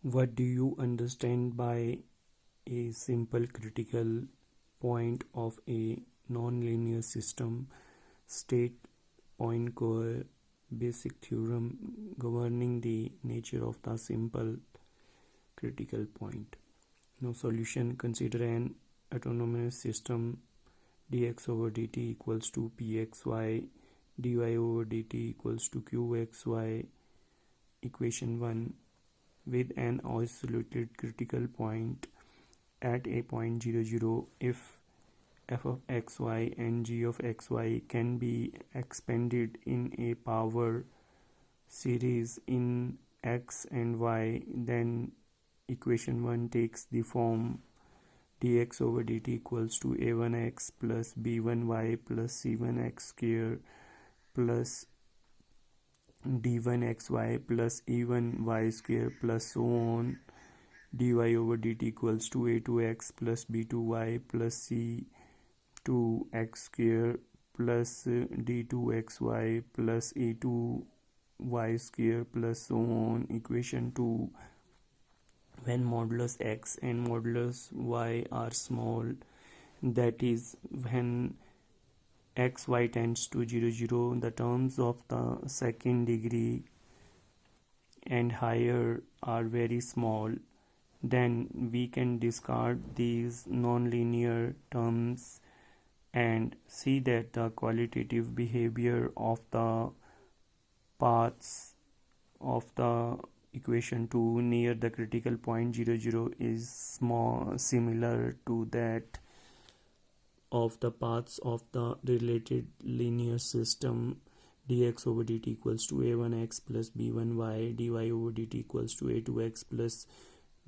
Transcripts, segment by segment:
What do you understand by a simple critical point of a nonlinear system? State Poincare basic theorem governing the nature of the simple critical point. Now solution: consider an autonomous system dx over dt equals to pxy, dy over dt equals to qxy. Equation 1: with an isolated critical point at a point 0, 0, if f of xy and g of xy can be expanded in a power series in x and y, then equation 1 takes the form dx over dt equals to a1x plus b1y plus c1x square plus d1xy plus e1y square plus so on. Dy over dt equals to a2x plus b2y plus c2x square plus d2xy plus e2y square plus so on. Equation 2: when modulus x and modulus y are small, that is when xy tends to 0, 0, the terms of the second degree and higher are very small, then we can discard these nonlinear terms and see that the qualitative behavior of the paths of the equation 2 near the critical point 0, 0 is similar to that of the paths of the related linear system dx over dt equals to a1x plus b1y, dy over dt equals to a2x plus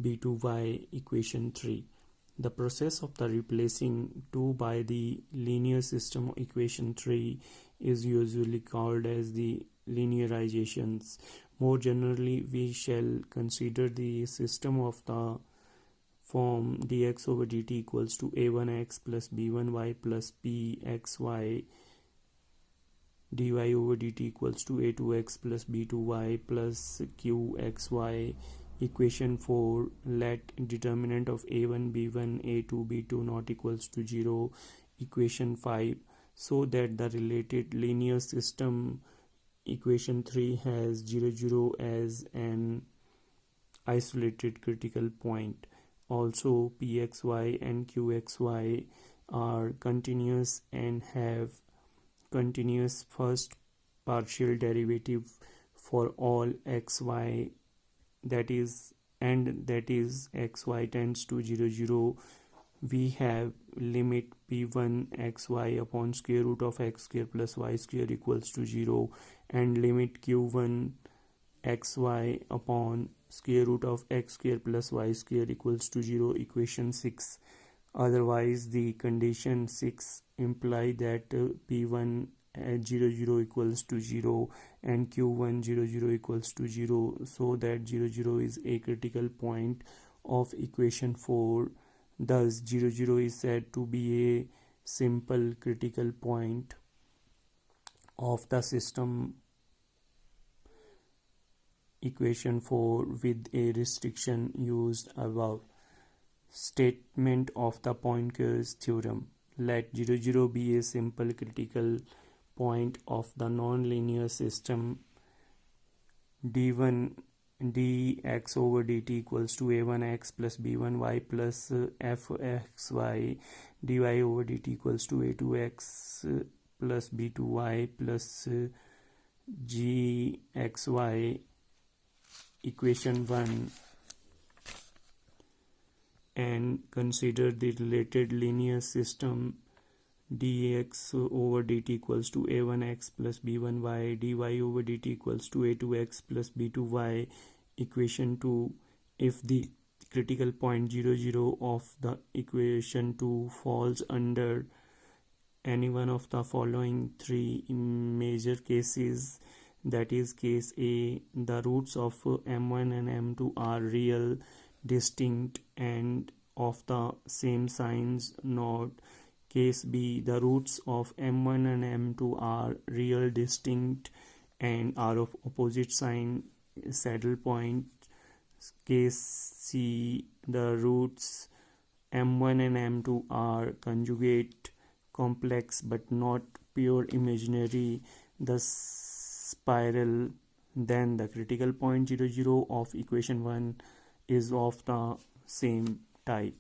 b2y. Equation 3: the process of the replacing 2 by the linear system equation 3 is usually called as the linearizations. More generally, we shall consider the system of the form dx over dt equals to a1x plus b1y plus pxy, dy over dt equals to a2x plus b2y plus qxy. Equation 4: let determinant of a1 b1 a2 b2 not equals to 0. Equation 5: so that the related linear system equation 3 has 0, 0 as an isolated critical point. Also, pxy and qxy are continuous and have continuous first partial derivative for all xy, that is xy tends to 0, 0. We have limit p1 xy upon square root of x square plus y square equals to 0 and limit q1 xy upon square root of x square plus y square equals to 0. Equation 6: otherwise the condition 6 imply that p1 at 0, 0 equals to 0 and q1 0, 0 equals to 0, so that 0, 0 is a critical point of equation 4. Thus 0, 0 is said to be a simple critical point of the system equation 4 with a restriction used above. Statement of the Poincare's theorem: let 0, 0 be a simple critical point of the nonlinear system d1 dx over dt equals to a1x plus b1y plus fxy, dy over dt equals to a2x plus b2y plus gxy. Equation 1: and consider the related linear system dx over dt equals to a1x plus b1y, dy over dt equals to a2x plus b2y. Equation 2: if the critical point 0, 0 of the equation 2 falls under any one of the following three major cases, that is, case A, the roots of m1 and m2 are real, distinct and of the same signs node. Case B, the roots of m1 and m2 are real, distinct and are of opposite sign saddle point case C, the roots m1 and m2 are conjugate complex but not pure imaginary, the spiral, then the critical point 0, 0 of equation 1 is of the same type.